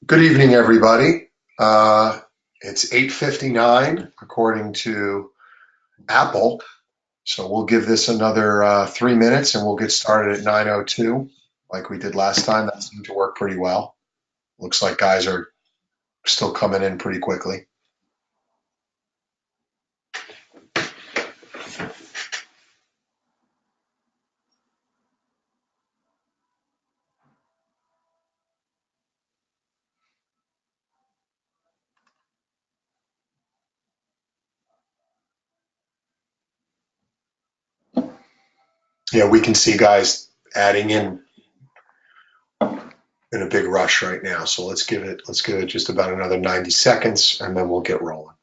Good evening, everybody. It's 8:59 according to Apple, so we'll give this another 3 minutes and we'll get started at 9:02 like we did last time. That seemed to work pretty well. Looks like guys are still coming in pretty quickly. Yeah, we can see guys adding in a big rush right now. So let's give it just about another 90 seconds and then we'll get rolling.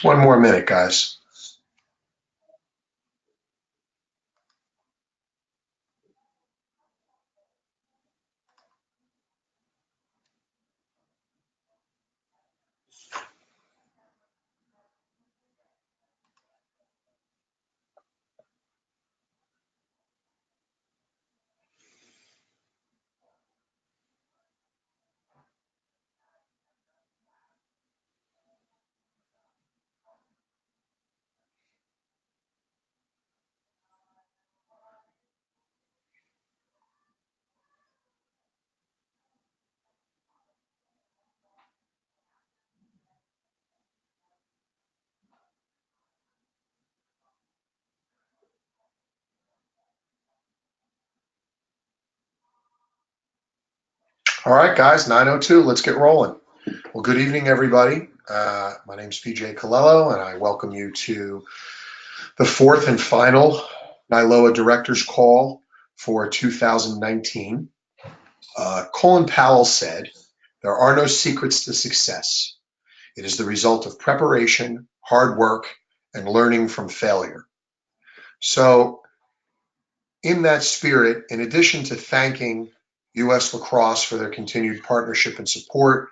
One more minute, guys. All right, guys, 9:02. Let's get rolling. Well, good evening, everybody. My name is PJ Colello, and I welcome you to the fourth and final NILOA Directors Call for 2019. Colin Powell said, "There are no secrets to success. It is the result of preparation, hard work, and learning from failure." So, in that spirit, in addition to thanking U.S. Lacrosse for their continued partnership and support,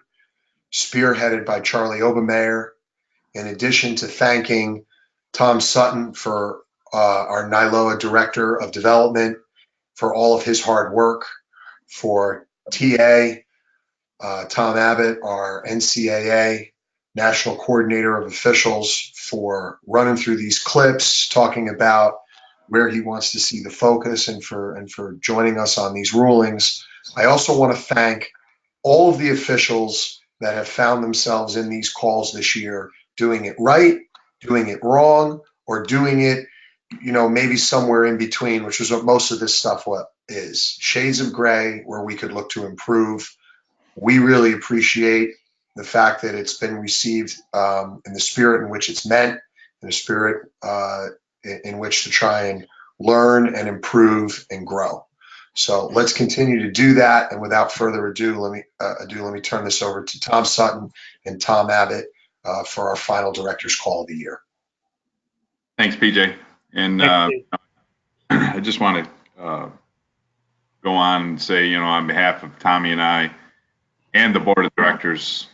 spearheaded by Charlie Obermeyer, in addition to thanking Tom Sutton for our NILOA Director of Development for all of his hard work, for TA, Tom Abbott, our NCAA National Coordinator of Officials, for running through these clips, talking about where he wants to see the focus, and for joining us on these rulings. I also want to thank all of the officials that have found themselves in these calls this year, doing it right, doing it wrong, or doing it, maybe somewhere in between, which is what most of this stuff is. Shades of gray where we could look to improve. We really appreciate the fact that it's been received in the spirit in which it's meant, in the spirit in which to try and learn and improve and grow. So let's continue to do that. And without further ado, let me turn this over to Tom Sutton and Tom Abbott for our final director's call of the year. Thanks, PJ. And I just want to go on and say, on behalf of Tommy and I and the board of directors,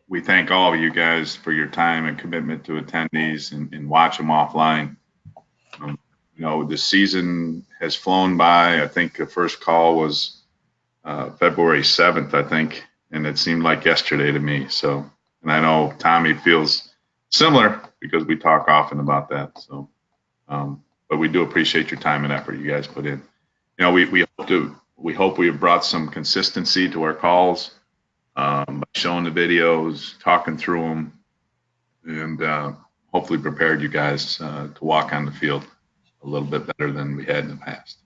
we thank all of you guys for your time and commitment to attend these and watch them offline. The season has flown by. I think the first call was February 7th, I think, and it seemed like yesterday to me. So, and I know Tommy feels similar because we talk often about that. So, but we do appreciate your time and effort you guys put in. We hope we have brought some consistency to our calls by showing the videos, talking through them, and hopefully prepared you guys to walk on the field a little bit better than we had in the past.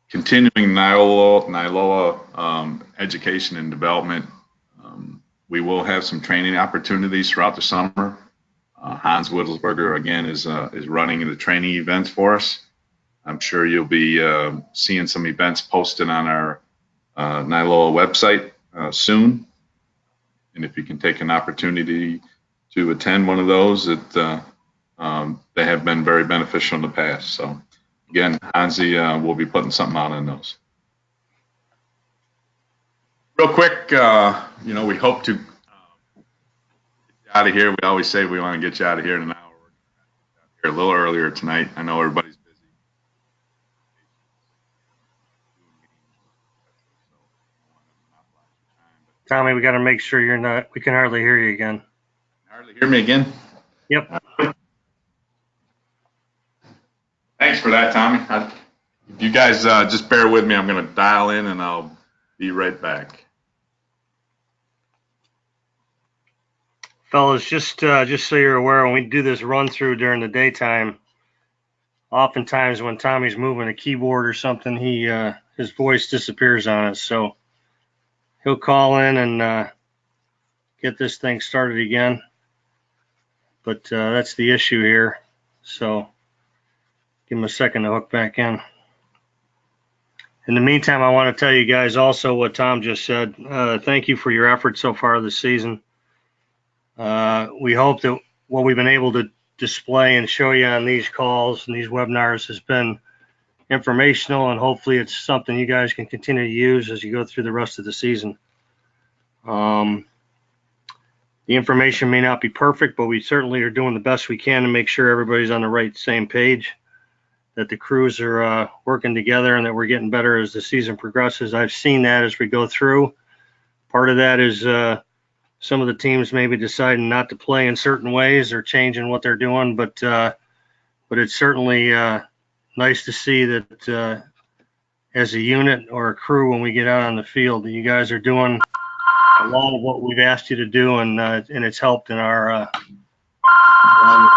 Continuing NILOA education and development, We will have some training opportunities throughout the summer. Hans Wittelsberger, again, is running the training events for us. I'm sure you'll be seeing some events posted on our NILOA website soon. And if you can take an opportunity to attend one of those, they have been very beneficial in the past. So, again, Hansi will be putting something out on those. Real quick, we hope to get you out of here. We always say we want to get you out of here in an hour. We're a little earlier tonight. I know everybody's busy. Tommy, we got to make sure you're not. We can hardly hear you again. Hardly hear me again? Yep. Thanks for that, Tommy. If you guys just bear with me, I'm going to dial in and I'll be right back. Fellas, just so you're aware, when we do this run through during the daytime, oftentimes when Tommy's moving a keyboard or something, his voice disappears on us. So he'll call in and get this thing started again. But that's the issue here. So give him a second to hook back in. In the meantime, I want to tell you guys also what Tom just said. Thank you for your efforts so far this season. We hope that what we've been able to display and show you on these calls and these webinars has been informational, and hopefully it's something you guys can continue to use as you go through the rest of the season. The information may not be perfect, but we certainly are doing the best we can to make sure everybody's on the same page, that the crews are working together, and that we're getting better as the season progresses. I've seen that as we go through. Part of that is some of the teams maybe deciding not to play in certain ways or changing what they're doing, but it's certainly nice to see that as a unit or a crew, when we get out on the field, that you guys are doing a lot of what we've asked you to do, and it's helped in our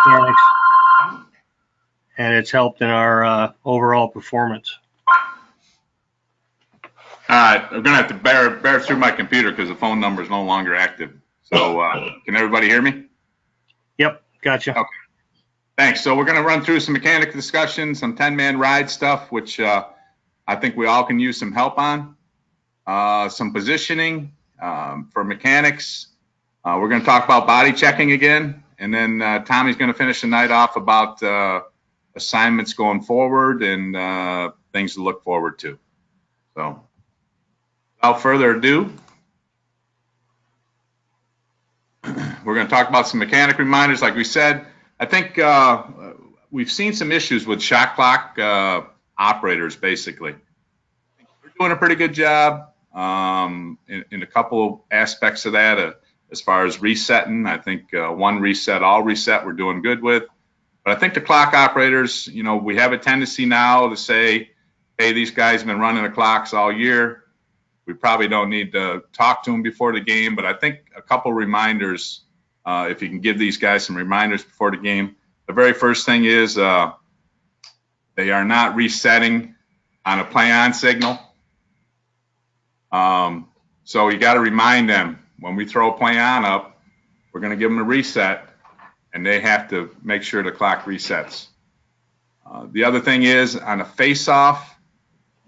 mechanics, and it's helped in our overall performance. All right, I'm gonna have to bear through my computer because the phone number is no longer active. So can everybody hear me? Yep, gotcha. Okay, thanks. So we're gonna run through some mechanic discussions, some 10-man ride stuff, which I think we all can use some help on. Some positioning for mechanics. We're gonna talk about body checking again, and then Tommy's gonna finish the night off about assignments going forward and things to look forward to. So, without further ado, we're going to talk about some mechanic reminders. Like we said, I think we've seen some issues with shot clock operators, basically. We're doing a pretty good job in a couple of aspects of that. As far as resetting, I think one reset, all reset, we're doing good with. But I think the clock operators, we have a tendency now to say, hey, these guys have been running the clocks all year. We probably don't need to talk to them before the game, but I think a couple reminders, if you can give these guys some reminders before the game. The very first thing is they are not resetting on a play-on signal. So you got to remind them, when we throw a play-on up, we're going to give them a reset, and they have to make sure the clock resets. The other thing is, on a face-off,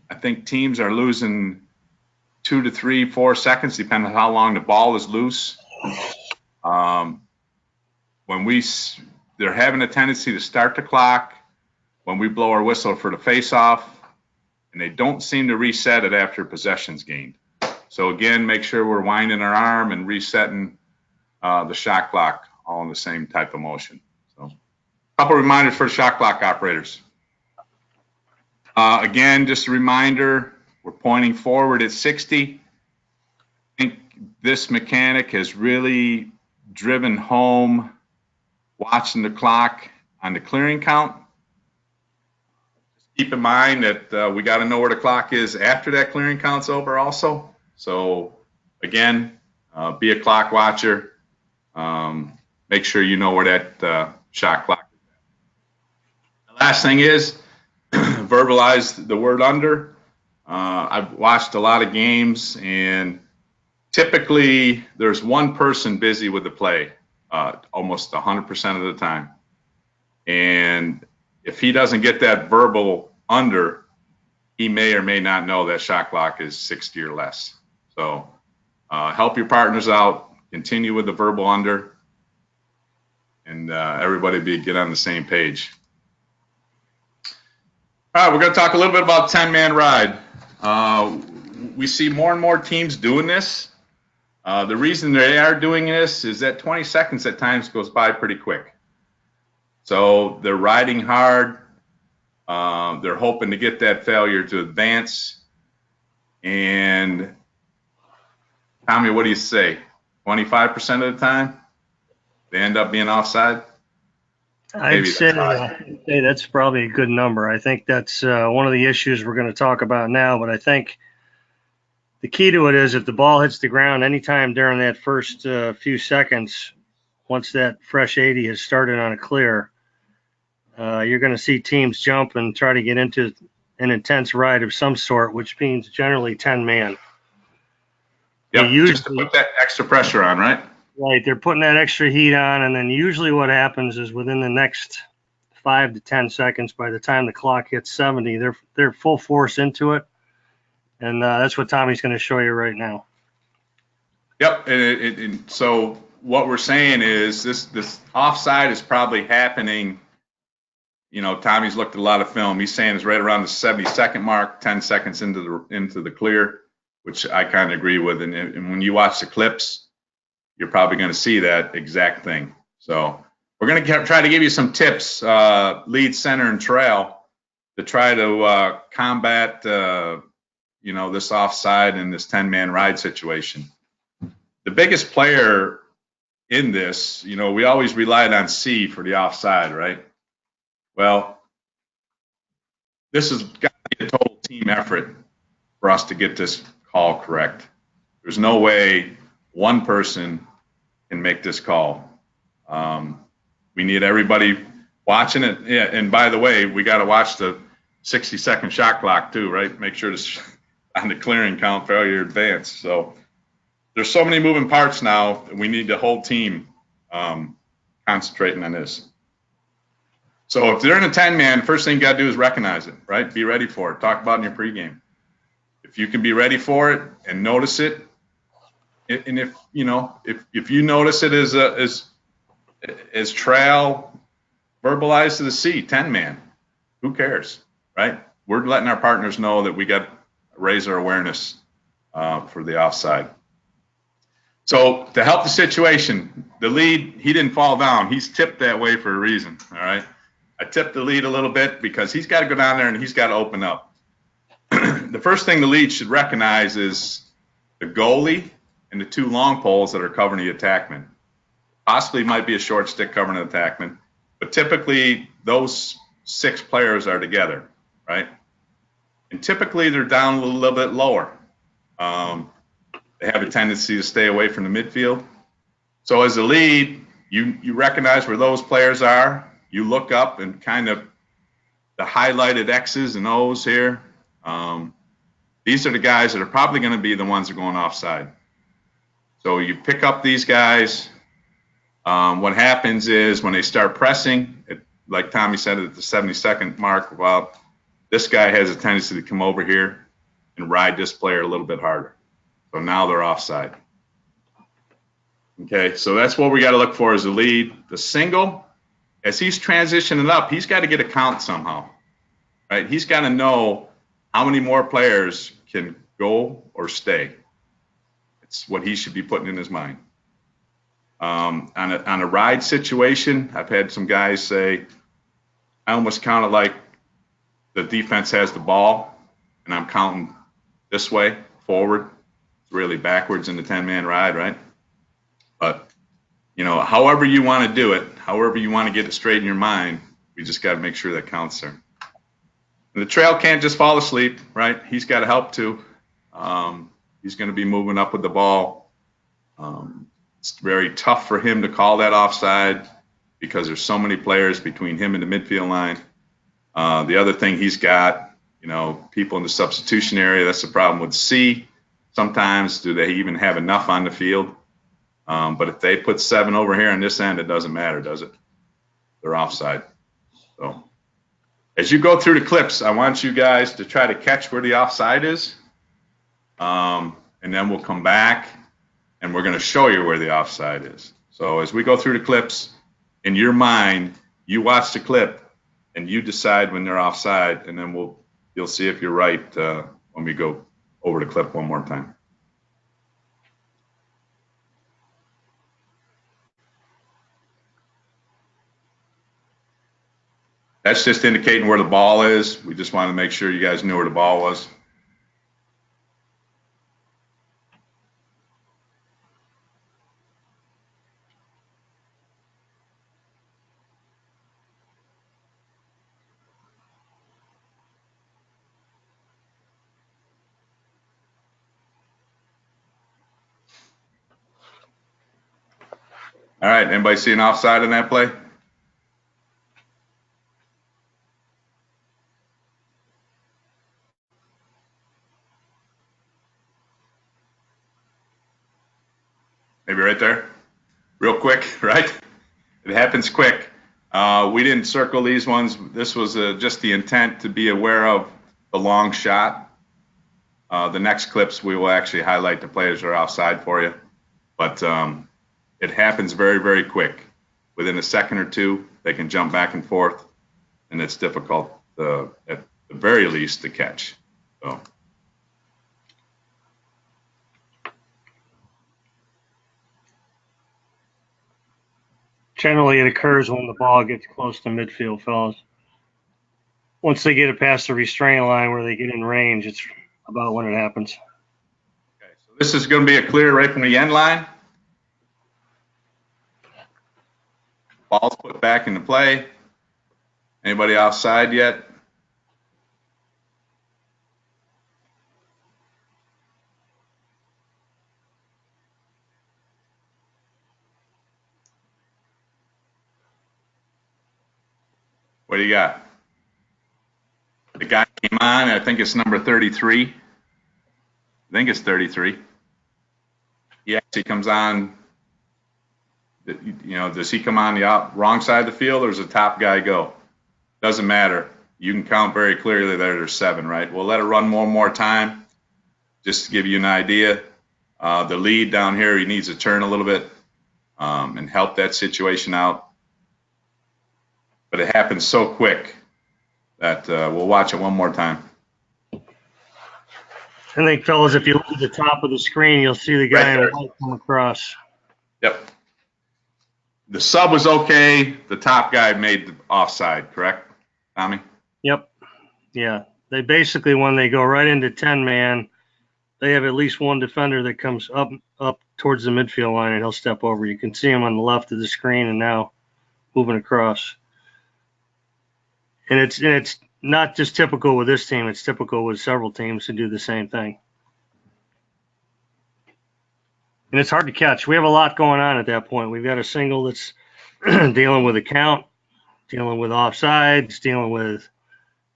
I think teams are losing 2 to 3, 4 seconds, depending on how long the ball is loose. They're having a tendency to start the clock when we blow our whistle for the face-off, and they don't seem to reset it after possession's gained. So again, make sure we're winding our arm and resetting the shot clock all in the same type of motion. So, a couple reminders for the shot clock operators. Again, just a reminder, we're pointing forward at 60. I think this mechanic has really driven home watching the clock on the clearing count. Just keep in mind that we got to know where the clock is after that clearing count's over also. So again, be a clock watcher. Make sure you know where that shot clock is at. The last thing is verbalize the word under. I've watched a lot of games, and typically there's one person busy with the play almost 100% of the time. And if he doesn't get that verbal under, he may or may not know that shot clock is 60 or less. So help your partners out, continue with the verbal under, and everybody get on the same page. All right, we're going to talk a little bit about 10-man ride. We see more and more teams doing this. The reason they are doing this is that 20 seconds at times goes by pretty quick. So they're riding hard. They're hoping to get that failure to advance. And Tommy, what do you say? 25% of the time they end up being offside? I'd say that's probably a good number. I think that's one of the issues we're going to talk about now. But I think the key to it is if the ball hits the ground anytime during that first few seconds, once that fresh 80 has started on a clear, you're going to see teams jump and try to get into an intense ride of some sort, which means generally 10-man. Yep, just to put that extra pressure on, right? Right, they're putting that extra heat on, and then usually what happens is within the next 5 to 10 seconds, by the time the clock hits 70, they're full force into it, and that's what Tommy's going to show you right now. Yep, and so what we're saying is this offside is probably happening. You know, Tommy's looked at a lot of film. He's saying it's right around the 70-second mark, 10 seconds into the clear, which I kind of agree with. And when you watch the clips, you're probably going to see that exact thing. So we're going to try to give you some tips, lead, center, and trail, to try to combat, this offside and this 10-man ride situation. The biggest player in this, we always relied on C for the offside, right? Well, this has got to be a total team effort for us to get this call correct. There's no way one person can make this call. We need everybody watching it. Yeah, and by the way, we got to watch the 60-second shot clock too, right? Make sure it's on the clearing count, failure, advance. So there's so many moving parts now, and we need the whole team concentrating on this. So if they're in a 10-man, first thing you got to do is recognize it, right? Be ready for it. Talk about it in your pregame. If you can be ready for it and notice it, and if you notice it as trail, verbalized to the C, 10-man, who cares, right? We're letting our partners know that we got to raise our awareness for the offside. So to help the situation, the lead, he didn't fall down. He's tipped that way for a reason, all right? I tipped the lead a little bit because he's got to go down there and he's got to open up. The first thing the lead should recognize is the goalie and the two long poles that are covering the attackman. Possibly might be a short stick covering an attackman, but typically those 6 players are together, right? And typically they're down a little bit lower. They have a tendency to stay away from the midfield. So as a lead, you recognize where those players are. You look up and kind of the highlighted X's and O's here. These are the guys that are probably going to be the ones that are going offside. So you pick up these guys. What happens is when they start pressing, like Tommy said at the 70-second mark, well, this guy has a tendency to come over here and ride this player a little bit harder. So now they're offside. Okay, so that's what we got to look for as a lead. The single, as he's transitioning up, he's got to get a count somehow, right? He's got to know how many more players can go or stay. It's what he should be putting in his mind. On a ride situation, I've had some guys say, I almost count it like the defense has the ball, and I'm counting this way, forward. It's really backwards in the 10-man ride, right? But, however you want to do it, however you want to get it straight in your mind, we just got to make sure that counts there. And the trail can't just fall asleep, right? He's got to help too. He's going to be moving up with the ball. It's very tough for him to call that offside because there's so many players between him and the midfield line. The other thing he's got, people in the substitution area, that's the problem with C. Sometimes do they even have enough on the field? But if they put 7 over here on this end, it doesn't matter, does it? They're offside. So as you go through the clips, I want you guys to try to catch where the offside is. And then we'll come back and we're going to show you where the offside is. So as we go through the clips, in your mind, you watch the clip and you decide when they're offside, and then you'll see if you're right when we go over the clip one more time. That's just indicating where the ball is. We just wanted to make sure you guys knew where the ball was. All right, anybody see an offside in that play? Maybe right there, real quick, right? It happens quick. We didn't circle these ones. This was just the intent to be aware of the long shot. The next clips, we will actually highlight the players that are offside for you. But it happens very, very quick. Within a second or two, they can jump back and forth, and it's difficult, at the very least, to catch. So. Generally, it occurs when the ball gets close to midfield, fellas. Once they get it past the restraining line where they get in range, it's about when it happens. Okay, so this is going to be a clear right from the end line. Ball's put back into play. Anybody offside yet? What do you got? The guy came on, I think it's number 33. I think it's 33. He actually comes on, does he come on the wrong side of the field, or does the top guy go? Doesn't matter. You can count very clearly that there's 7, right? We'll let it run one more time, just to give you an idea. The lead down here, he needs to turn a little bit and help that situation out. But it happens so quick that we'll watch it one more time. I think, fellas, if you look at the top of the screen, you'll see the guy in white come across. Yep. The sub was okay. The top guy made the offside, correct, Tommy? Yep. Yeah. They basically, when they go right into 10-man, they have at least one defender that comes up towards the midfield line, and he'll step over. You can see him on the left of the screen and now moving across. And it's not just typical with this team. It's typical with several teams who do the same thing. And it's hard to catch. We have a lot going on at that point. We've got a single that's dealing with a count, dealing with offsides, dealing with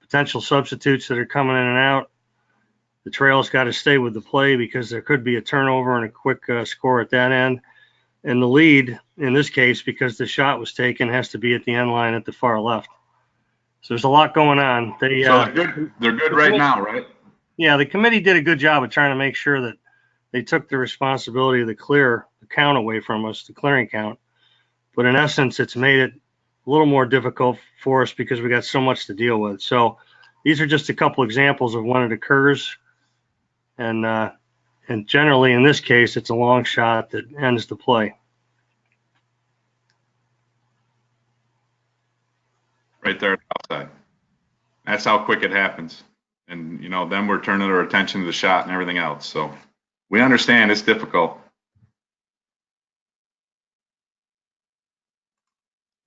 potential substitutes that are coming in and out. The trail's got to stay with the play because there could be a turnover and a quick score at that end. And the lead, in this case, because the shot was taken, has to be at the end line at the far left. So there's a lot going on. So they're good right now, right? Yeah, the committee did a good job of trying to make sure that they took the responsibility to clear the count away from us, the clearing count. But in essence, it's made it a little more difficult for us because we got so much to deal with. So these are just a couple examples of when it occurs. And generally, in this case, it's a long shot that ends the play. Right there outside. That's how quick it happens. And, then we're turning our attention to the shot and everything else. So we understand it's difficult.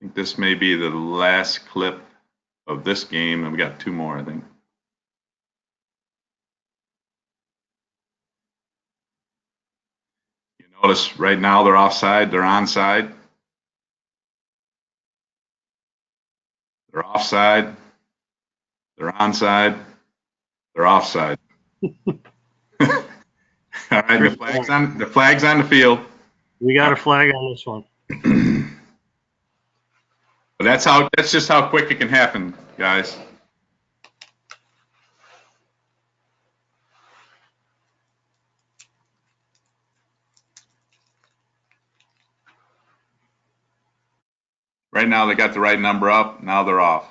I think this may be the last clip of this game, and we got 2 more, I think. You notice right now they're offside, they're onside. They're offside, they're onside, they're offside. All right, the flag's on the field. We got a flag on this one. But that's just how quick it can happen, guys. Right now they got the right number up. Now they're off.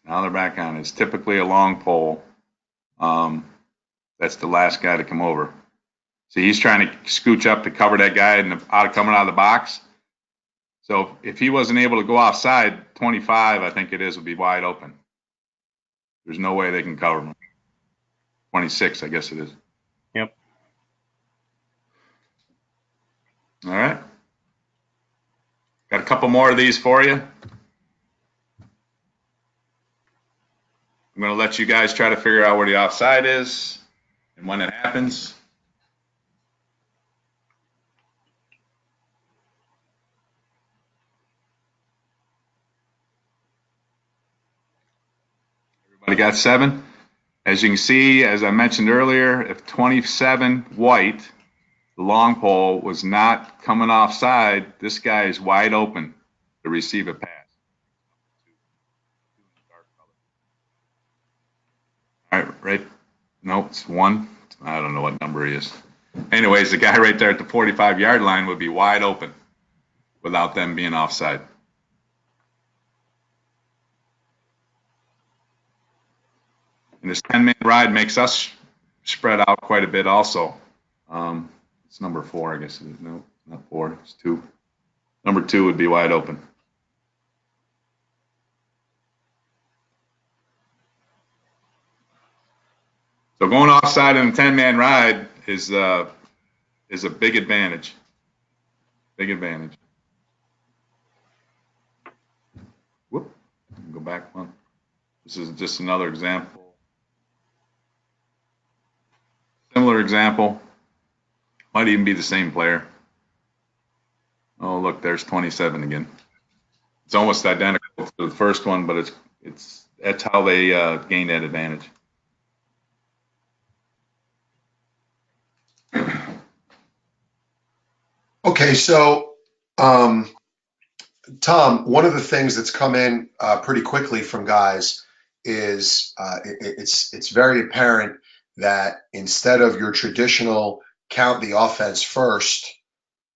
Now they're back on. It's typically a long pole. That's the last guy to come over. So he's trying to scooch up to cover that guy coming out of the box. So if he wasn't able to go offside, 25, I think it is, would be wide open. There's no way they can cover him. 26, I guess it is. Yep. All right. Got a couple more of these for you. I'm going to let you guys try to figure out where the offside is and when it happens. Everybody got 7? As you can see, as I mentioned earlier, if 27 white, the long pole, was not coming offside, this guy is wide open to receive a pass. All right. Nope, it's 1. I don't know what number he is. Anyways, the guy right there at the 45-yard line would be wide open without them being offside. And this 10-man ride makes us spread out quite a bit also. It's number 4, I guess. No, not 4. It's 2. Number 2 would be wide open. So going offside in a 10-man ride is a big advantage. Big advantage. Whoop. Go back one. This is just another example. Similar example. Might even be the same player. Oh, look, there's 27 again. It's almost identical to the first one, but that's how they gain that advantage. Okay, so Tom, one of the things that's come in pretty quickly from guys is it's very apparent that instead of your traditional count the offense first,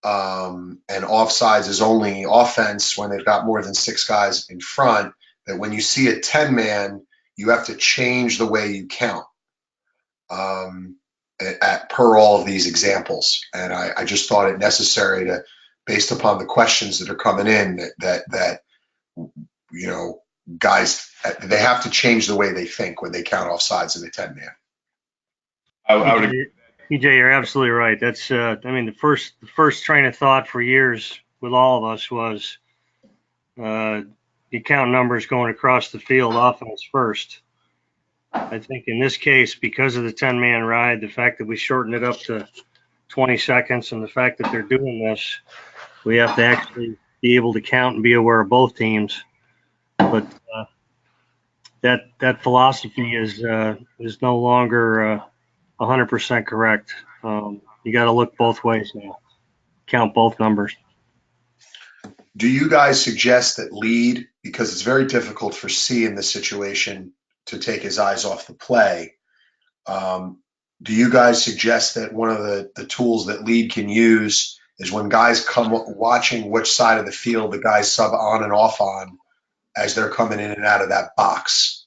and offsides is only offense when they've got more than 6 guys in front, that when you see a 10-man, you have to change the way you count per all of these examples. And I just thought it necessary to, based upon the questions that are coming in, that you know, guys, they have to change the way they think when they count offsides in a 10-man. PJ, you're absolutely right. That's, I mean, the first train of thought for years with all of us was you count numbers going across the field, offense first. I think in this case, because of the 10-man ride, the fact that we shortened it up to 20 seconds and the fact that they're doing this, we have to actually be able to count and be aware of both teams. But that philosophy is no longer 100% correct. You got to look both ways now. Count both numbers. Do you guys suggest that lead, because it's very difficult for C in this situation to take his eyes off the play? Do you guys suggest that one of the tools that lead can use is when guys come watching which side of the field the guys sub on and off on as they're coming in and out of that box?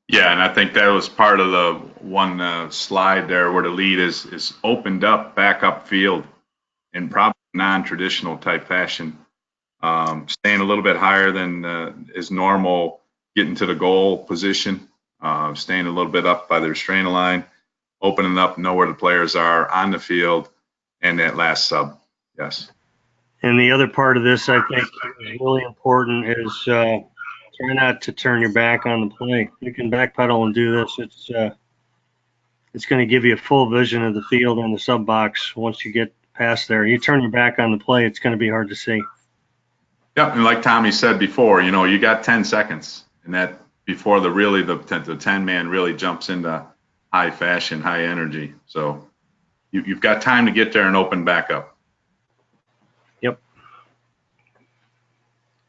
Yeah, and I think that was part of the one slide there where the lead is opened up back upfield in probably non-traditional type fashion, staying a little bit higher than is normal, getting to the goal position, staying a little bit up by the restraining line, opening up, know where the players are on the field, and that last sub. Yes. And the other part of this, I think, is really important is try not to turn your back on the play. You can backpedal and do this. It's going to give you a full vision of the field and the sub box once you get past there. You turn your back on the play, it's going to be hard to see. Yep, and like Tommy said before, you got 10 seconds, and that before the 10-man really jumps into high fashion, high energy. So you've got time to get there and open back up. Yep.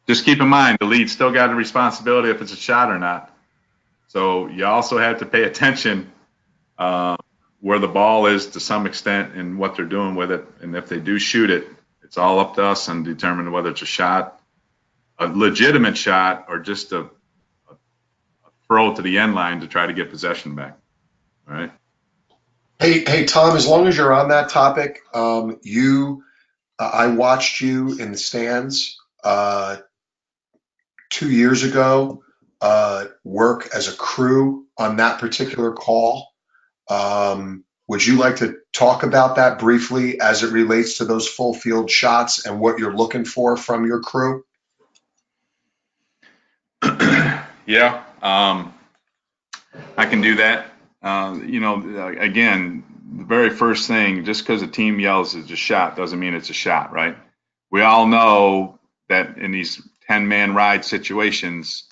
Just keep in mind, the lead still got a responsibility if it's a shot or not. So you also have to pay attention where the ball is to some extent and what they're doing with it. And if they do shoot it, it's all up to us and determine whether it's a shot, a legitimate shot, or just a throw to the end line to try to get possession back. All right. Hey, Tom, as long as you're on that topic, I watched you in the stands 2 years ago work as a crew on that particular call. Would you like to talk about that briefly as it relates to those full field shots and what you're looking for from your crew? Yeah, I can do that. Again, the very first thing, just because a team yells it's a shot doesn't mean it's a shot, right? We all know that in these 10-man ride situations,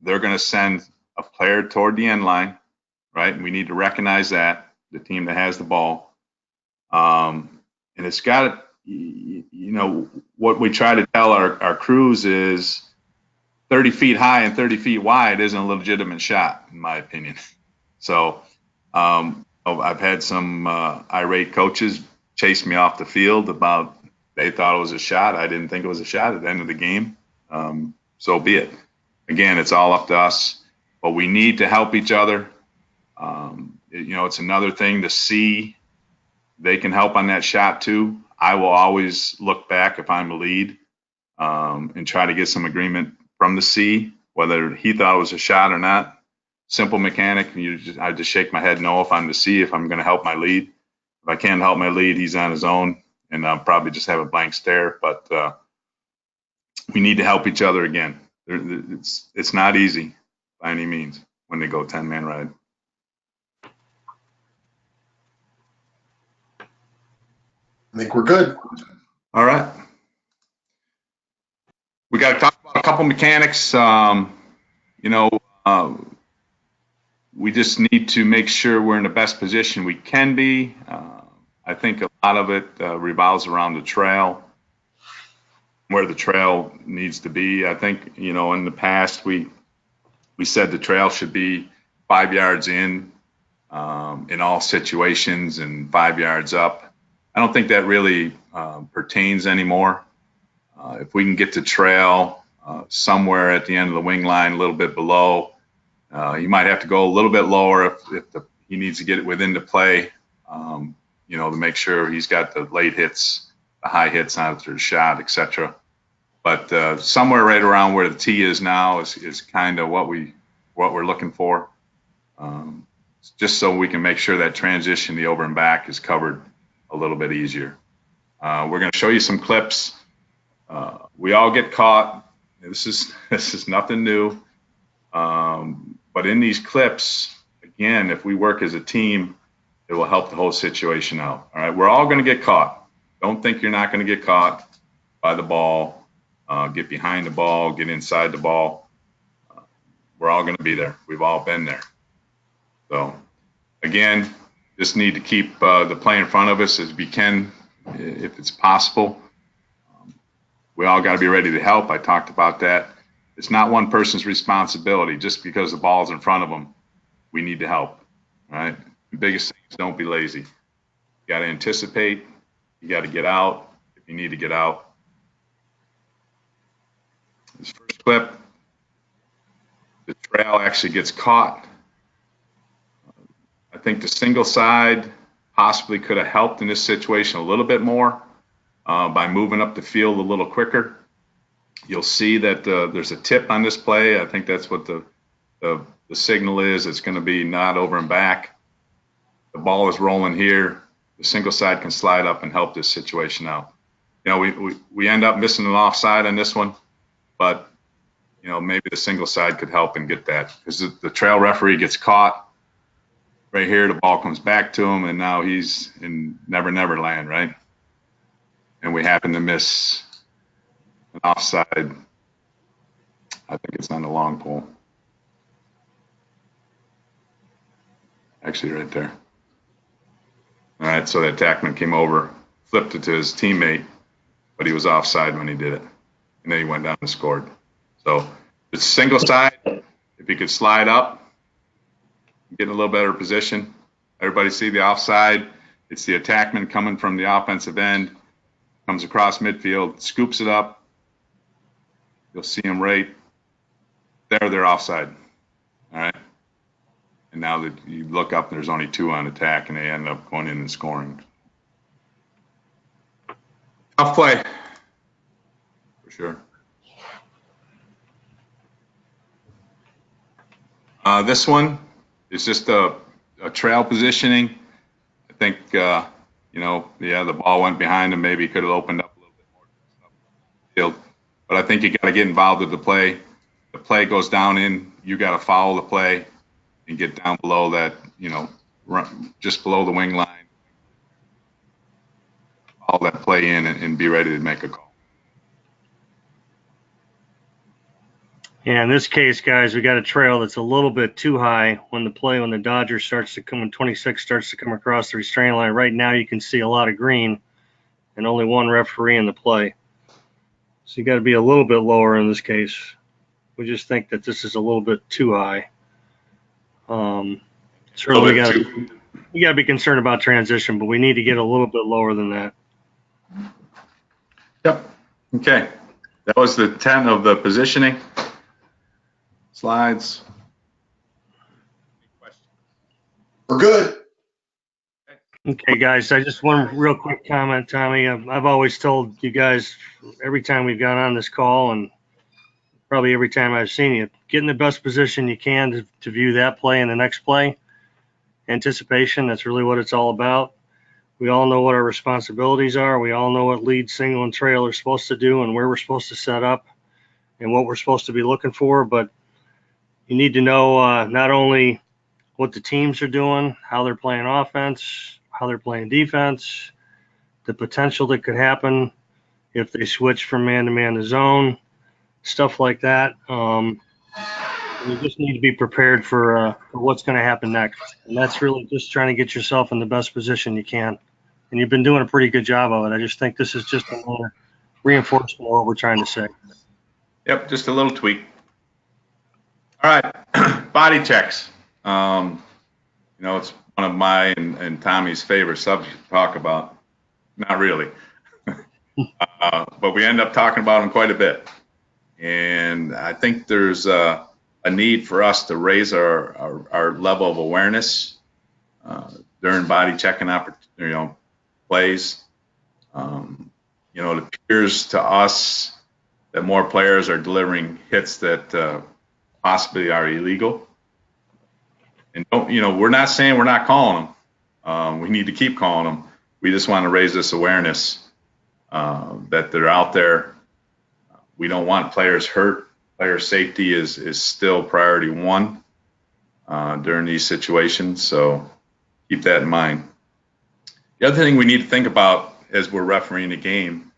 they're going to send a player toward the end line, right? And we need to recognize that, the team that has the ball. And it's got to, what we try to tell our crews is 30 feet high and 30 feet wide isn't a legitimate shot, in my opinion. So I've had some irate coaches chase me off the field about they thought it was a shot. I didn't think it was a shot at the end of the game. So be it. Again, it's all up to us, but we need to help each other. It's another thing to see they can help on that shot too. I will always look back if I'm a lead and try to get some agreement from the C, whether he thought it was a shot or not. Simple mechanic. I just shake my head no if I'm the C, if I'm going to help my lead. If I can't help my lead, he's on his own, and I'll probably just have a blank stare. But we need to help each other again. It's not easy by any means when they go 10-man ride. I think we're good. All right. We got to talk about a couple mechanics. We just need to make sure we're in the best position we can be. I think a lot of it revolves around the trail, where the trail needs to be. I think, in the past, we said the trail should be 5 yards in all situations and 5 yards up. I don't think that really pertains anymore. If we can get the trail somewhere at the end of the wing line, a little bit below, you might have to go a little bit lower if he needs to get it within the play, to make sure he's got the late hits, the high hits after the shot, etc. But somewhere right around where the tee is now is kind of what we're looking for, just so we can make sure that transition, the over and back, is covered a little bit easier. We're going to show you some clips. We all get caught. This is nothing new. But in these clips, again, if we work as a team, it will help the whole situation out. All right, we're all going to get caught. Don't think you're not going to get caught by the ball. Get behind the ball, get inside the ball. We're all going to be there. We've all been there. So, again, just need to keep the play in front of us as we can, if it's possible. We all got to be ready to help. I talked about that. It's not one person's responsibility. Just because the ball's in front of them, we need to help. All right. The biggest thing is don't be lazy. You got to anticipate. You got to get out if you need to get out. This first clip, the trail actually gets caught. I think the single side possibly could have helped in this situation a little bit more by moving up the field a little quicker. You'll see that there's a tip on this play. I think that's what the signal is. It's going to be not over and back. The ball is rolling here. The single side can slide up and help this situation out. We end up missing an offside on this one, but maybe the single side could help and get that, because the trail referee gets caught right here. The ball comes back to him, and now he's in Never Never Land, right? And we happen to miss an offside. I think it's on the long pole. Actually, right there. All right, so the attackman came over, flipped it to his teammate, but he was offside when he did it. And then he went down and scored. So it's single side. If he could slide up, get in a little better position. Everybody see the offside. It's the attackman coming from the offensive end, comes across midfield, scoops it up. You'll see him right there. They're offside. All right. And now that you look up, there's only 2 on attack, and they end up going in and scoring. Tough play, for sure. This one is just a trail positioning. I think, the ball went behind him. Maybe he could have opened up a little bit more field. But I think you got to get involved with the play. The play goes down in. You got to follow the play and get down below that, just below the wing line. Follow that play in and be ready to make a call. Yeah, in this case, guys, we got a trail that's a little bit too high when the Dodger starts to come, when 26 starts to come across the restraining line. Right now, you can see a lot of green and only 1 referee in the play. So you got to be a little bit lower in this case. We just think that this is a little bit too high. Certainly we got to be concerned about transition, but we need to get a little bit lower than that. Yep. Okay. That was the 10 of the positioning slides. We're good. Okay, guys, I just one real quick comment, Tommy. I've always told you guys every time we've gone on this call, and probably every time I've seen you, get in the best position you can to view that play and the next play. Anticipation, that's really what it's all about. We all know what our responsibilities are. We all know what lead, single, and trail are supposed to do and where we're supposed to set up and what we're supposed to be looking for. But you need to know not only what the teams are doing, how they're playing offense, how they're playing defense, the potential that could happen if they switch from man-to-man to zone, stuff like that. You just need to be prepared for what's going to happen next. And that's really just trying to get yourself in the best position you can. And you've been doing a pretty good job of it. I just think this is just another reinforcement of what we're trying to say. Yep, just a little tweak. All right, body checks. It's one of my and Tommy's favorite subjects to talk about. Not really. But we end up talking about them quite a bit. And I think there's a need for us to raise our level of awareness during body checking plays. It appears to us that more players are delivering hits that possibly are illegal. And we're not saying we're not calling them. We need to keep calling them. We just want to raise this awareness that they're out there. We don't want players hurt. Player safety is still priority 1 during these situations. So keep that in mind. The other thing we need to think about as we're refereeing a game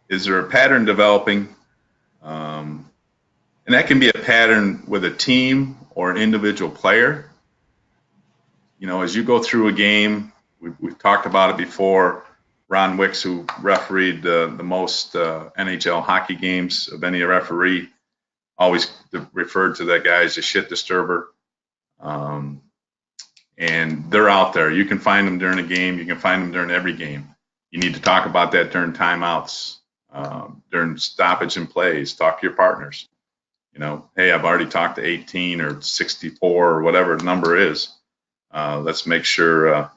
is there a pattern developing? And that can be a pattern with a team or an individual player. As you go through a game, we've talked about it before. Ron Wicks, who refereed the most NHL hockey games of any referee, always referred to that guy as a shit disturber. And they're out there. You can find them during a game. You can find them during every game. You need to talk about that during timeouts, during stoppage and plays. Talk to your partners. Hey, I've already talked to 18 or 64 or whatever the number is. Let's make sure,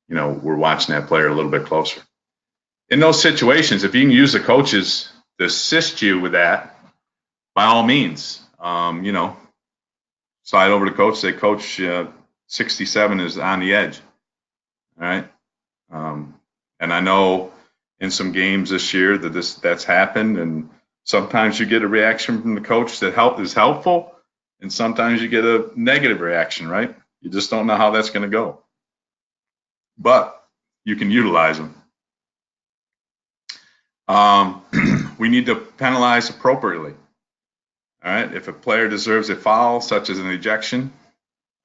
we're watching that player a little bit closer. In those situations, if you can use the coaches to assist you with that, by all means, slide over to coach, say, Coach, 67 is on the edge. All right. And I know in some games this year that's happened, and sometimes you get a reaction from the coach that is helpful, and sometimes you get a negative reaction, right? You just don't know how that's going to go. But you can utilize them. we need to penalize appropriately. All right. If a player deserves a foul, such as an ejection,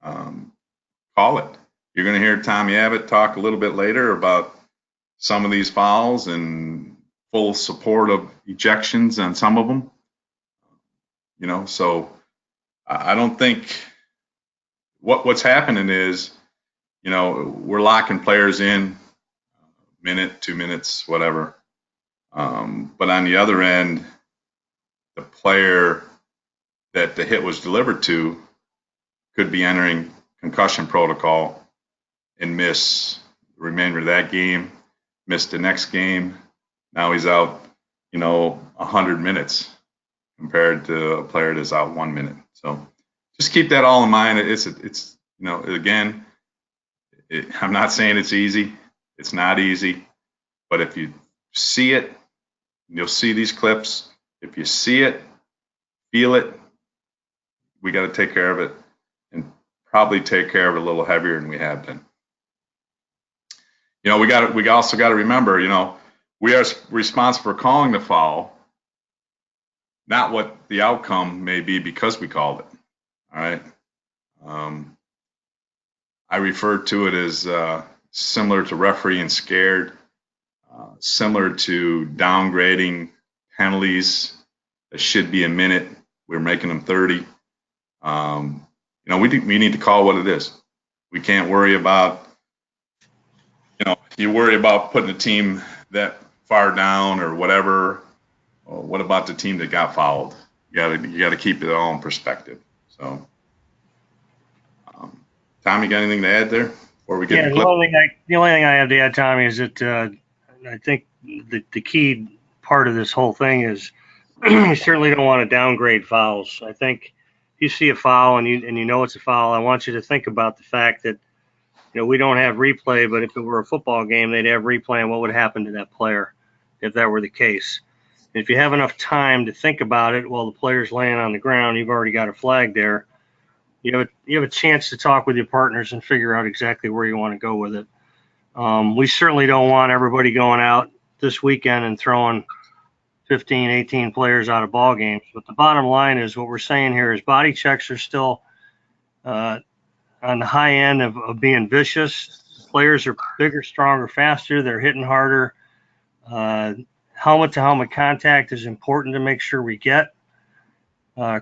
call it. You're going to hear Tommy Abbott talk a little bit later about some of these fouls and full support of ejections on some of them. You know, so I don't think what's happening is, you know, we're locking players in minute, 2 minutes, whatever. But on the other end, the player that the hit was delivered to could be entering concussion protocol and miss the remainder of that game, miss the next game. Now he's out, you know, 100 minutes compared to a player that's out 1 minute. So just keep that all in mind. It's you know, again, I'm not saying it's easy. It's not easy. But if you see it, you'll see these clips. If you see it, feel it, we got to take care of it, and probably take care of it a little heavier than we have been. You know, we also got to remember, you know, we are responsible for calling the foul, not what the outcome may be because we called it. All right. I refer to it as similar to refereeing scared, similar to downgrading penalties that should be a minute. We're making them 30. You know, we need to call what it is. We can't worry about, you know, you worry about putting a team that far down or whatever. Well, what about the team that got fouled? You got to keep it all in perspective. So, Tom, you got anything to add there before we get the clip? The only thing I have to add, Tommy, is that I think the key part of this whole thing is you certainly don't want to downgrade fouls. I think if you see a foul and you know it's a foul, I want you to think about the fact that, you know, we don't have replay, but if it were a football game, they'd have replay on what would happen to that player if that were the case. If you have enough time to think about it while the player's laying on the ground, you've already got a flag there. You have a chance to talk with your partners and figure out exactly where you want to go with it. We certainly don't want everybody going out this weekend and throwing 15, 18 players out of ball games. But the bottom line is what we're saying here is body checks are still on the high end of being vicious. Players are bigger, stronger, faster. They're hitting harder. Helmet-to-helmet contact is important to make sure we get.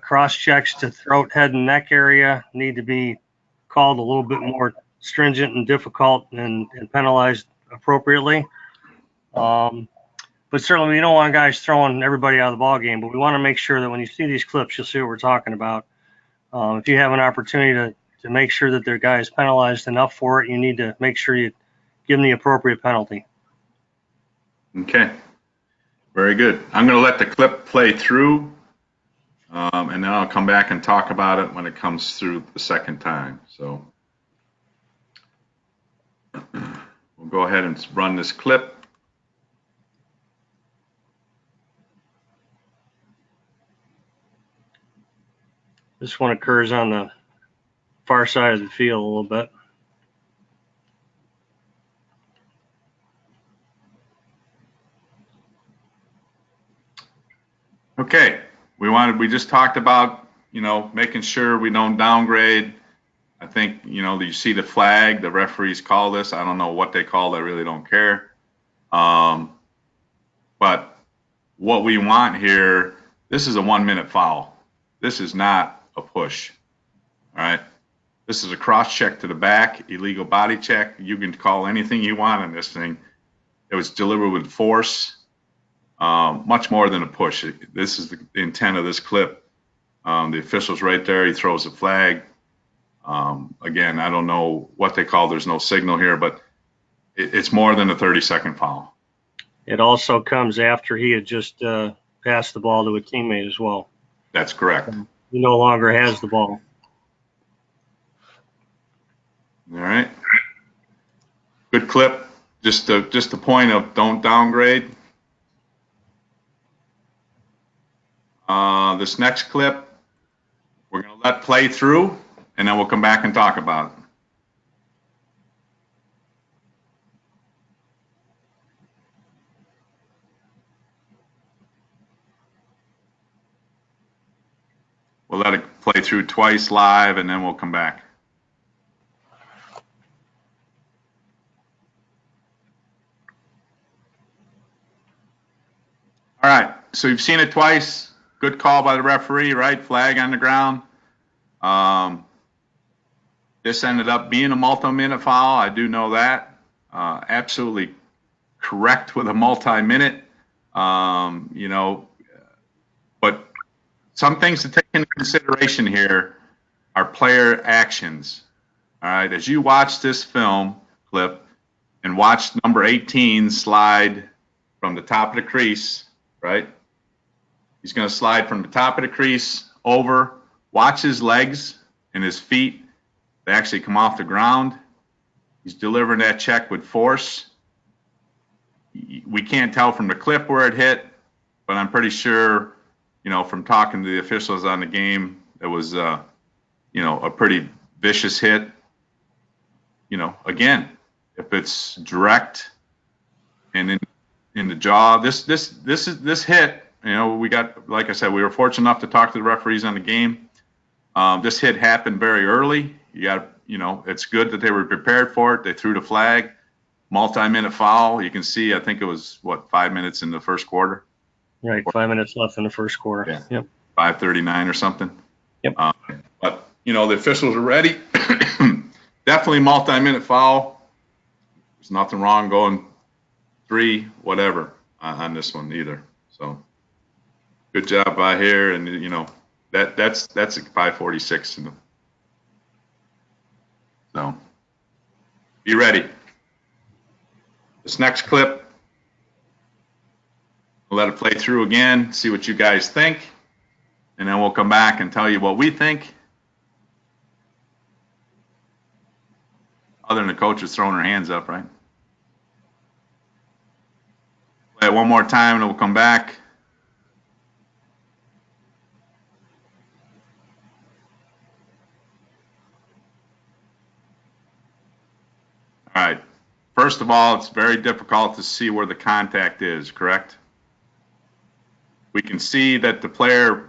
Cross checks to throat, head, and neck area need to be called a little bit more stringent and difficult and penalized appropriately. But certainly we don't want guys throwing everybody out of the ball game, but we want to make sure that when you see these clips, you'll see what we're talking about. If you have an opportunity to make sure that their guy is penalized enough for it, you need to make sure you give them the appropriate penalty. Okay. Very good. I'm going to let the clip play through, and then I'll come back and talk about it when it comes through the second time. So we'll go ahead and run this clip. This one occurs on the far side of the field a little bit. Okay, we just talked about, you know, making sure we don't downgrade. I think, you know, you see the flag, the referees call this. I don't know what they call it, I really don't care. But what we want here, this is a 1 minute foul. This is not a push. All right. This is a cross check to the back, illegal body check. You can call anything you want on this thing. It was delivered with force. Much more than a push. This is the intent of this clip. The official's right there. He throws a flag. Again, I don't know what they call. There's no signal here, but it's more than a 30-second foul. It also comes after he had just passed the ball to a teammate as well. That's correct. He no longer has the ball. All right. Good clip. Just the point of don't downgrade. This next clip, we're going to let play through, and then we'll come back and talk about it. We'll let it play through twice live, and then we'll come back. All right, so you've seen it twice. Good call by the referee, right? Flag on the ground. This ended up being a multi-minute foul. I do know that. Absolutely correct with a multi-minute. You know, but some things to take into consideration here are player actions. All right, as you watch this film clip and watch number 18 slide from the top of the crease, right? He's going to slide from the top of the crease over. Watch his legs and his feet. They actually come off the ground. He's delivering that check with force. We can't tell from the clip where it hit, but I'm pretty sure, you know, from talking to the officials on the game, it was, you know, a pretty vicious hit. You know, again, if it's direct and in the jaw, this hit, you know, we got, like I said, we were fortunate enough to talk to the referees on the game. This hit happened very early. You got, you know, it's good that they were prepared for it. They threw the flag, multi-minute foul. You can see, I think it was, what, 5 minutes in the first quarter? Right, 5 minutes left in the first quarter. Yeah. Yep. 5:39 or something. Yep. But, you know, the officials are ready. Definitely multi-minute foul. There's nothing wrong going 3, whatever, on this one either. So, good job by here, and you know that's a 5:46. So, be ready. This next clip, we'll let it play through again, see what you guys think, and then we'll come back and tell you what we think. Other than the coaches throwing their hands up, right? Play it one more time, and we'll come back. All right. First of all, it's very difficult to see where the contact is, correct? We can see that the player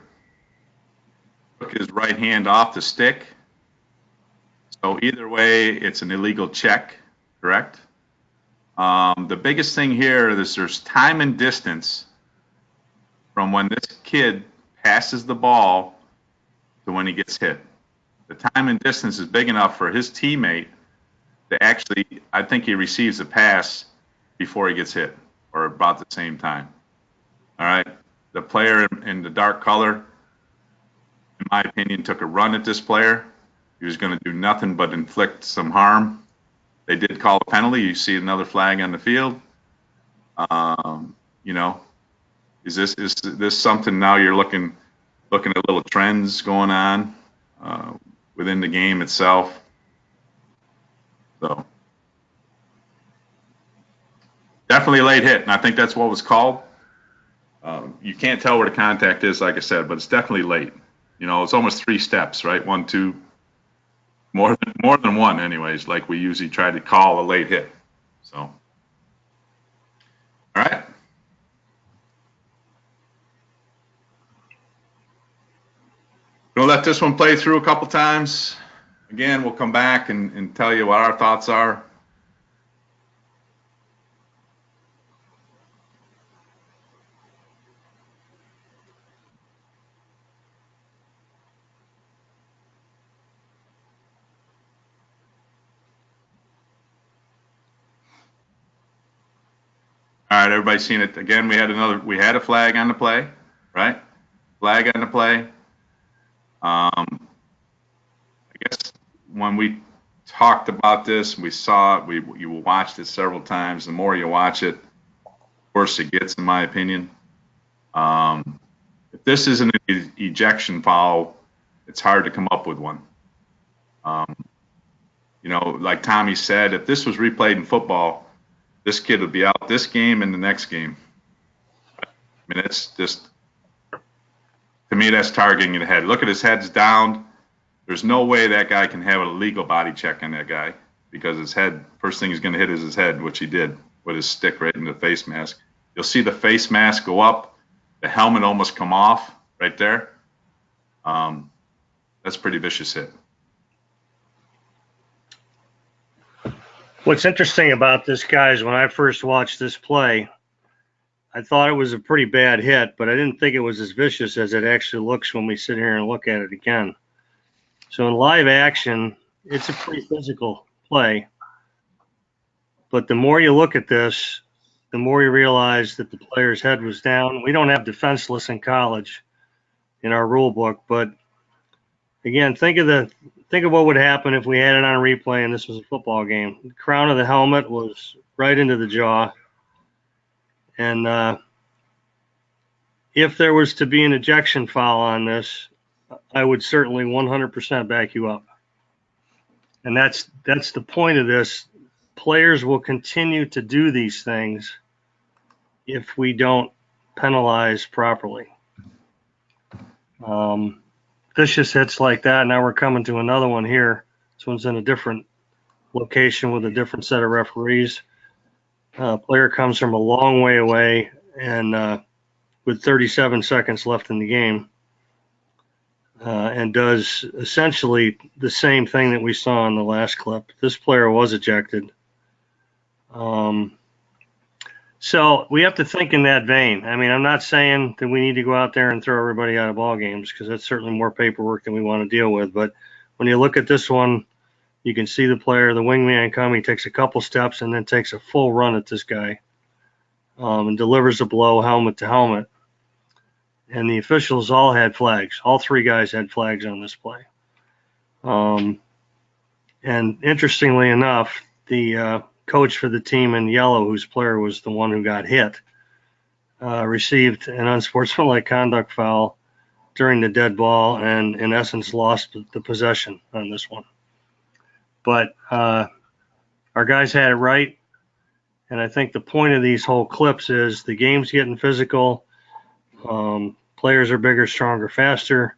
took his right hand off the stick. So either way, it's an illegal check, correct? The biggest thing here is there's time and distance from when this kid passes the ball to when he gets hit. The time and distance is big enough for his teammate to actually, I think he receives a pass before he gets hit, or about the same time. All right? The player in the dark color, in my opinion, took a run at this player. He was going to do nothing but inflict some harm. They did call a penalty. You see another flag on the field. You know, is this something now you're looking at little trends going on within the game itself? So definitely a late hit, and I think that's what was called. You can't tell where the contact is, like I said, but it's definitely late. You know, it's almost 3 steps, right? 1, 2. More than one, anyways, like we usually try to call a late hit. So, all right. We'll let this one play through a couple times. Again, we'll come back and tell you what our thoughts are. All right, everybody seen it? Again, we had a flag on the play, right? Flag on the play. I guess when we talked about this, we saw it, you watched it several times. The more you watch it, the worse it gets, in my opinion. If this isn't an ejection foul, it's hard to come up with one. You know, like Tommy said, if this was replayed in football, this kid would be out this game and the next game. I mean, it's just, to me, that's targeting the head. Look at his head's down. There's no way that guy can have a legal body check on that guy because his head, first thing he's going to hit is his head, which he did with his stick right in the face mask. You'll see the face mask go up, the helmet almost come off right there. That's a pretty vicious hit. What's interesting about this, guys, when I first watched this play, I thought it was a pretty bad hit, but I didn't think it was as vicious as it actually looks when we sit here and look at it again. So in live action, it's a pretty physical play. But the more you look at this, the more you realize that the player's head was down. We don't have defenseless in college in our rule book, but again, think of what would happen if we had it on a replay and this was a football game. The crown of the helmet was right into the jaw. And if there was to be an ejection foul on this, I would certainly 100% back you up. And that's the point of this. Players will continue to do these things if we don't penalize properly. Vicious hits like that. Now we're coming to another one here. This one's in a different location with a different set of referees. Player comes from a long way away and with 37 seconds left in the game and does essentially the same thing that we saw in the last clip. This player was ejected. So we have to think in that vein. I mean, I'm not saying that we need to go out there and throw everybody out of ball games because that's certainly more paperwork than we want to deal with. But when you look at this one, you can see the player, the wingman come. He takes a couple steps and then takes a full run at this guy and delivers a blow helmet to helmet. And the officials all had flags. All three guys had flags on this play. And interestingly enough, the coach for the team in yellow, whose player was the one who got hit, received an unsportsmanlike conduct foul during the dead ball and, in essence, lost the possession on this one. But our guys had it right, and I think the point of these whole clips is the game's getting physical. Players are bigger, stronger, faster,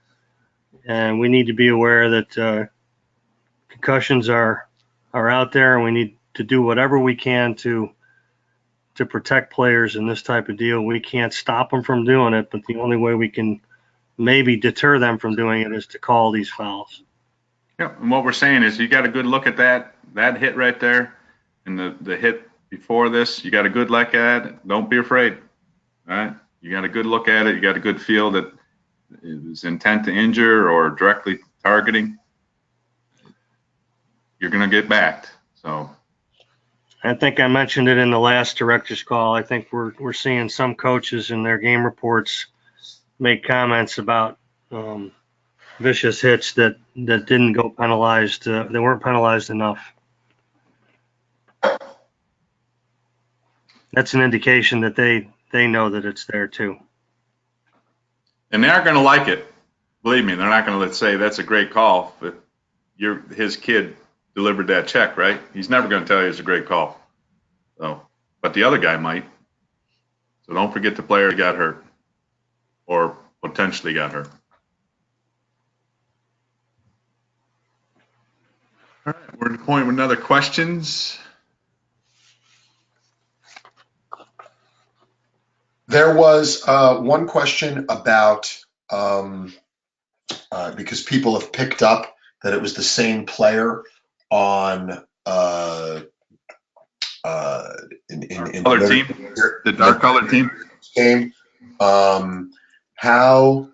and we need to be aware that concussions are out there, and we need to do whatever we can to protect players in this type of deal. We can't stop them from doing it, but the only way we can maybe deter them from doing it is to call these fouls. Yeah, and what we're saying is you got a good look at that hit right there and the hit before this. You got a good look at it. Don't be afraid. All right? You got a good look at it. You got a good feel that it was intent to injure or directly targeting. You're going to get backed. So I think I mentioned it in the last director's call. I think we're seeing some coaches in their game reports make comments about vicious hits that didn't go penalized. They weren't penalized enough. That's an indication that they know that it's there too. And they aren't going to like it. Believe me, they're not going to say that's a great call. But his kid delivered that check, right? He's never going to tell you it's a great call. So, but the other guy might. So don't forget the player got hurt or potentially got hurt. All right, we're at the point with another questions. There was one question about because people have picked up that it was the same player on in Color team, the dark color team game. How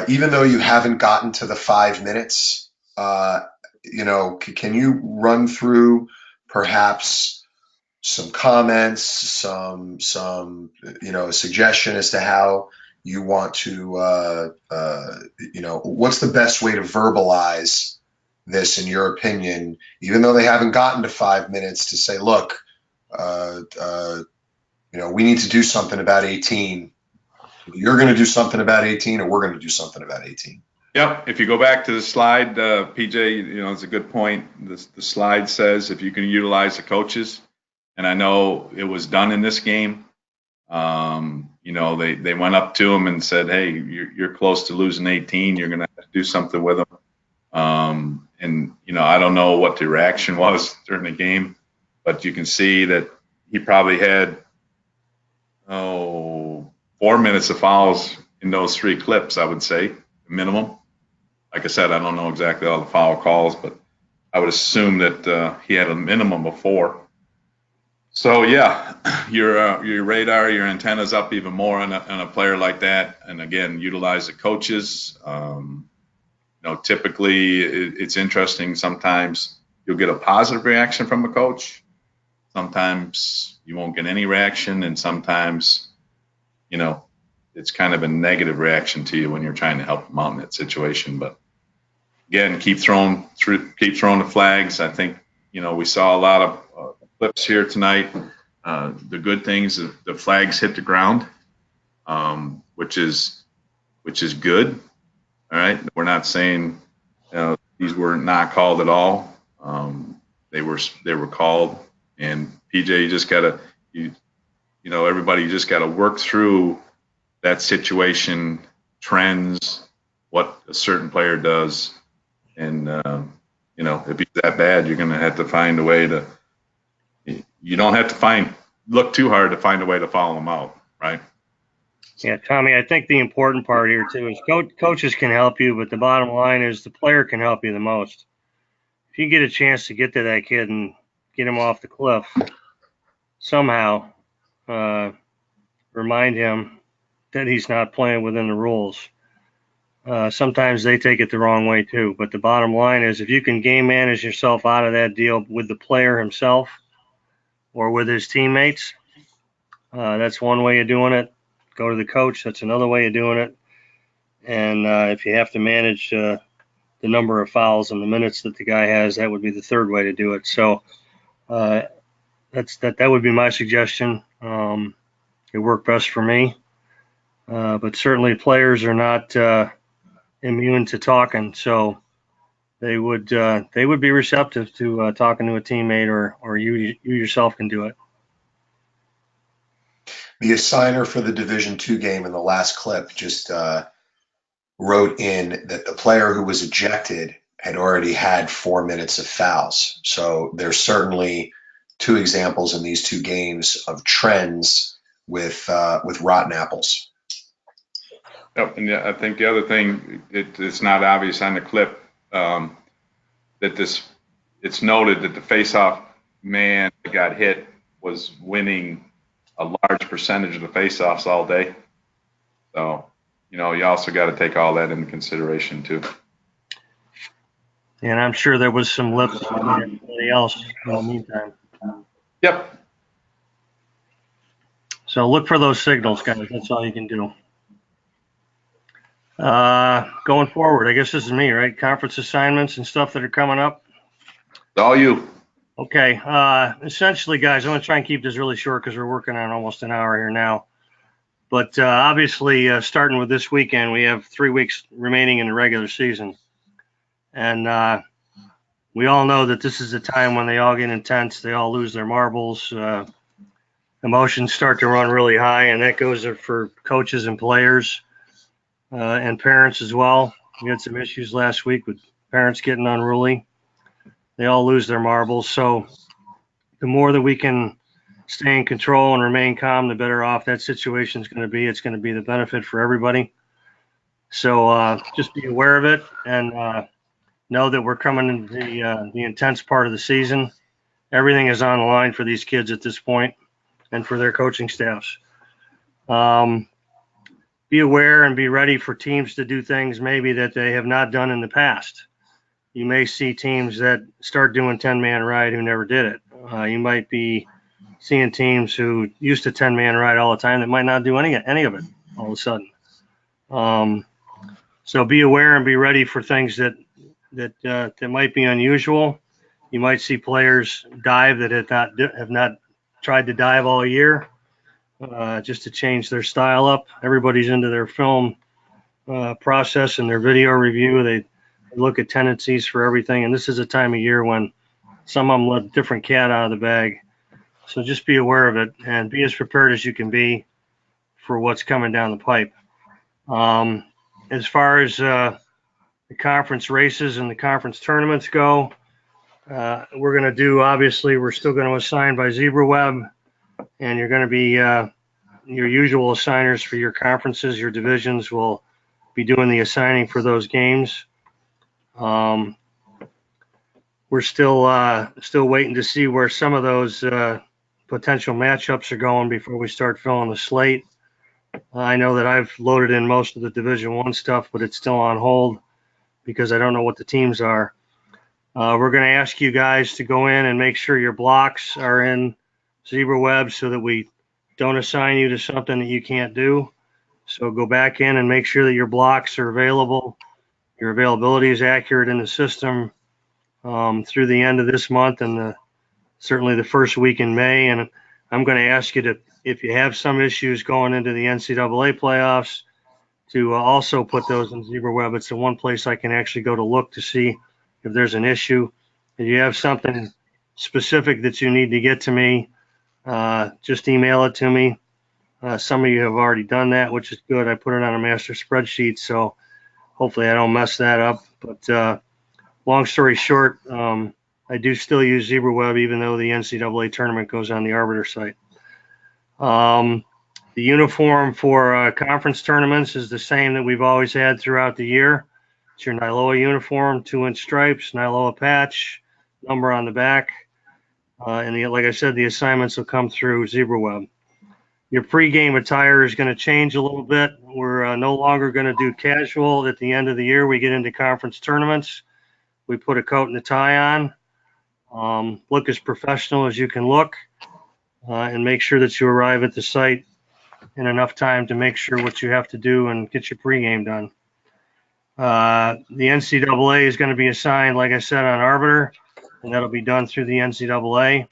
even though you haven't gotten to the 5 minutes, can you run through perhaps some comments, some a suggestion as to how you want to what's the best way to verbalize this in your opinion, even though they haven't gotten to 5 minutes, to say, look, we need to do something about 18. You're going to do something about 18, or we're going to do something about 18. Yep. If you go back to the slide, PJ, it's a good point. The slide says if you can utilize the coaches, and I know it was done in this game. They went up to him and said, "Hey, you're close to losing 18. You're going to have to do something with them." I don't know what the reaction was during the game, but you can see that he probably had 4 minutes of fouls in those 3 clips. I would say minimum like I said, I don't know exactly all the foul calls, but I would assume that he had a minimum of 4. So yeah, your radar, your antennas up even more on a player like that, and again, utilize the coaches. Typically it's interesting. Sometimes you'll get a positive reaction from a coach. Sometimes you won't get any reaction, and sometimes, it's kind of a negative reaction to you when you're trying to help them out in that situation. But again, keep throwing the flags. I think, we saw a lot of clips here tonight. The good things, the flags hit the ground, which is good. All right, we're not saying these were not called at all. They were called, and PJ, you just gotta everybody, you just gotta work through that situation, trends, what a certain player does, and if he's that bad, you're gonna have to find a way to. You don't have to look too hard to find a way to follow him out, right? Yeah, Tommy, I think the important part here too is coaches can help you, but the bottom line is the player can help you the most. If you get a chance to get to that kid and get him off the cliff, somehow remind him that he's not playing within the rules. Sometimes they take it the wrong way too, but the bottom line is if you can game manage yourself out of that deal with the player himself or with his teammates, that's one way of doing it. Go to the coach, that's another way of doing it. And if you have to manage the number of fouls and the minutes that the guy has, that would be the third way to do it. So that would be my suggestion. It worked best for me. But certainly players are not immune to talking, so they would be receptive to talking to a teammate, or you yourself can do it. The assigner for the Division II game in the last clip just wrote in that the player who was ejected had already had 4 minutes of fouls. So there's certainly 2 examples in these 2 games of trends with rotten apples. Yep, and I think the other thing, it's not obvious on the clip that it's noted that the face-off man that got hit was winning a large percentage of the face-offs all day. So, you also got to take all that into consideration too. And I'm sure there was some lips from everybody else in the meantime. Yep. So look for those signals, guys. That's all you can do. Going forward, I guess this is me, right? Conference assignments and stuff that are coming up. It's all you. Okay. Essentially, guys, I'm going to try and keep this really short because we're working on almost an hour here now. But obviously, starting with this weekend, we have 3 weeks remaining in the regular season. And we all know that this is a time when they all get intense. They all lose their marbles. Emotions start to run really high, and that goes for coaches and players and parents as well. We had some issues last week with parents getting unruly. They all lose their marbles. So the more that we can stay in control and remain calm, the better off that situation is going to be. It's going to be the benefit for everybody. So just be aware of it and know that we're coming into the intense part of the season. Everything is on the line for these kids at this point and for their coaching staffs. Be aware and be ready for teams to do things maybe that they have not done in the past. You may see teams that start doing 10-man ride who never did it. You might be seeing teams who used to 10-man ride all the time that might not do any of it all of a sudden. So be aware and be ready for things that might be unusual. You might see players dive that have not tried to dive all year, just to change their style up. Everybody's into their film process and their video review. They look at tendencies for everything, and this is a time of year when some of them let a different cat out of the bag. So just be aware of it and be as prepared as you can be for what's coming down the pipe. As far as the conference races and the conference tournaments go, we're going to do, obviously, we're still going to assign by Zebra Web, and you're going to be your usual assigners for your conferences. Your divisions will be doing the assigning for those games. We're still waiting to see where some of those potential matchups are going before we start filling the slate. I know that I've loaded in most of the Division I stuff, but it's still on hold because I don't know what the teams are. We're going to ask you guys to go in and make sure your blocks are in ZebraWeb so that we don't assign you to something that you can't do. So go back in and make sure that your blocks are available. Your availability is accurate in the system through the end of this month and certainly the first week in May. And I'm going to ask you to, if you have some issues going into the NCAA playoffs, to also put those in ZebraWeb. It's the one place I can actually go to look to see if there's an issue. If you have something specific that you need to get to me, just email it to me. Some of you have already done that, which is good. I put it on a master spreadsheet, so hopefully I don't mess that up. But long story short, I do still use ZebraWeb, even though the NCAA tournament goes on the Arbiter site. The uniform for conference tournaments is the same that we've always had throughout the year. It's your NILOA uniform, 2-inch stripes, NILOA patch, number on the back. And like I said, the assignments will come through ZebraWeb. Your pregame attire is going to change a little bit. We're no longer going to do casual. At the end of the year, we get into conference tournaments. We put a coat and a tie on. Look as professional as you can look, and make sure that you arrive at the site in enough time to make sure what you have to do and get your pregame done. The NCAA is going to be assigned, like I said, on Arbiter, and that'll be done through the NCAA.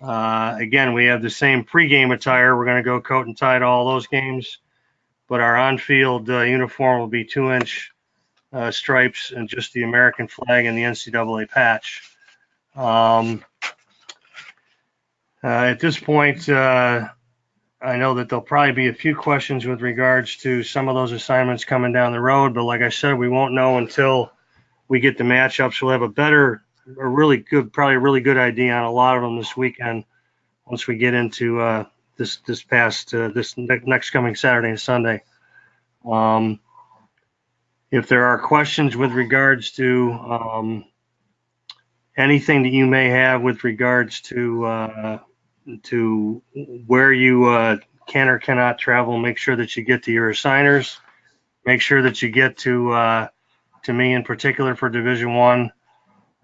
Again, we have the same pregame attire. We're going to go coat and tie to all those games, but our on-field uniform will be 2-inch stripes and just the American flag and the NCAA patch. At this point, I know that there'll probably be a few questions with regards to some of those assignments coming down the road, but like I said, we won't know until we get the matchups. We'll have probably a really good idea on a lot of them this weekend once we get into this next coming Saturday and Sunday. If there are questions with regards to anything that you may have with regards to where you can or cannot travel, make sure that you get to your assigners. Make sure that you get to me in particular for Division I.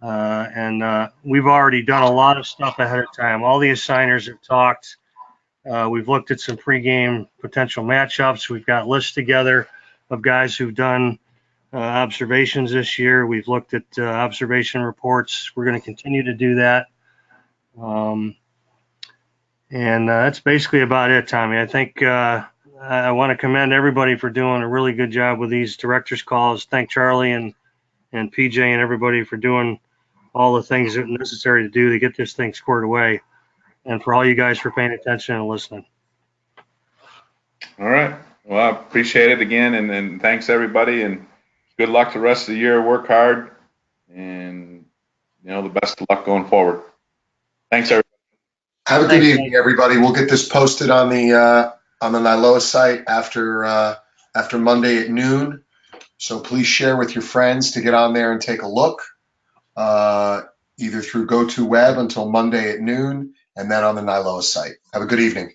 And we've already done a lot of stuff ahead of time. All the assigners have talked. We've looked at some pregame potential matchups. We've got lists together of guys who've done observations this year. We've looked at observation reports. We're going to continue to do that. And that's basically about it, Tommy. I think I want to commend everybody for doing a really good job with these directors' calls. Thank Charlie and PJ and everybody for doing all the things that are necessary to do to get this thing squared away. And for all you guys for paying attention and listening. All right. Well, I appreciate it again. And thanks, everybody. And good luck the rest of the year. Work hard. And, the best of luck going forward. Thanks, everybody. Have a good evening, everybody. We'll get this posted on the NILOA site after Monday at noon. So please share with your friends to get on there and take a look, either through GoToWeb until Monday at noon, and then on the NILOA site. Have a good evening.